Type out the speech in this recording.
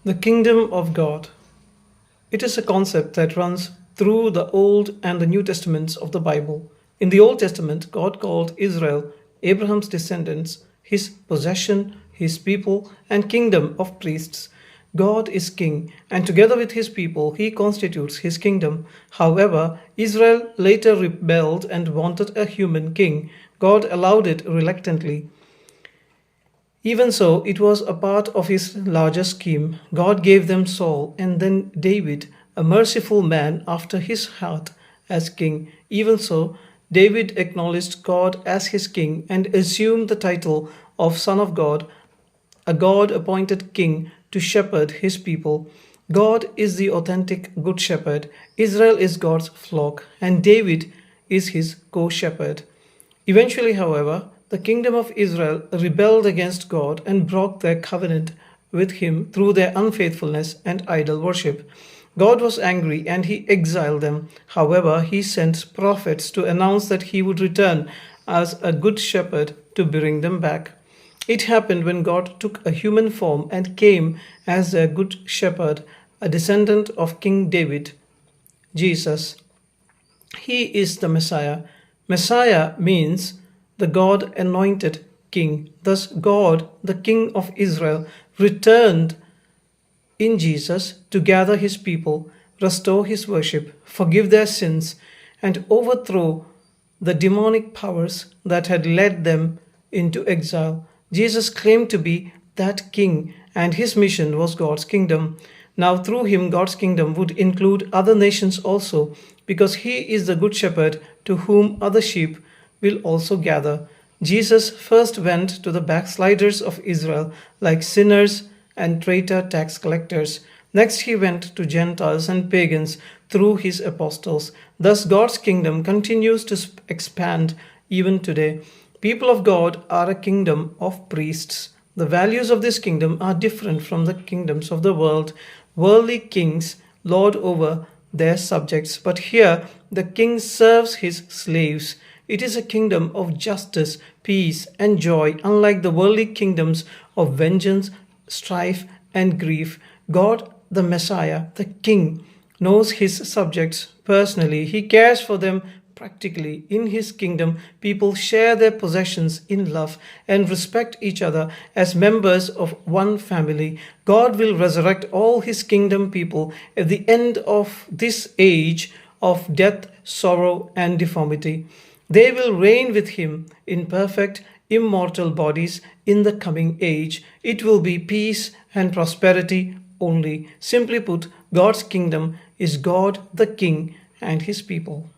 The kingdom of God. It is a concept that runs through the Old and the New Testaments of the Bible. In the Old Testament, God called Israel Abraham's descendants, his possession, his people, and kingdom of priests. God is king, and together with his people, he constitutes his kingdom. However, Israel later rebelled and wanted a human king. God allowed it reluctantly. Even so, it was a part of his larger scheme. God gave them Saul and then David, a merciful man after his heart, as king. Even so, David acknowledged God as his king and assumed the title of Son of God, a God appointed king to shepherd his people. God is the authentic good shepherd. Israel is God's flock, and David is his co shepherd. Eventually, however, the kingdom of Israel rebelled against God and broke their covenant with him through their unfaithfulness and idol worship. God was angry and he exiled them. However, he sent prophets to announce that he would return as a good shepherd to bring them back. It happened when God took a human form and came as their good shepherd, a descendant of King David, Jesus. He is the Messiah. Messiah means the God anointed king. Thus, God, the King of Israel, returned in Jesus to gather his people, restore his worship, forgive their sins, and overthrow the demonic powers that had led them into exile. Jesus claimed to be that king, and his mission was God's kingdom. Now, through him, God's kingdom would include other nations also, because he is the good shepherd to whom other sheep will also gather. Jesus first went to the backsliders of Israel, like sinners and traitor tax collectors. Next, he went to Gentiles and pagans through his apostles. Thus, God's kingdom continues to expand even today. People of God are a kingdom of priests. The values of this kingdom are different from the kingdoms of the world. Worldly kings lord over their subjects, but here the king serves his slaves. It is a kingdom of justice, peace, and joy, unlike the worldly kingdoms of vengeance, strife, and grief. God, the Messiah, the King, knows his subjects personally. He cares for them practically. In his kingdom, people share their possessions in love and respect each other as members of one family. God will resurrect all his kingdom people at the end of this age of death, sorrow, and deformity. They will reign with him in perfect, immortal bodies in the coming age. It will be peace and prosperity only. Simply put, God's kingdom is God the King and his people.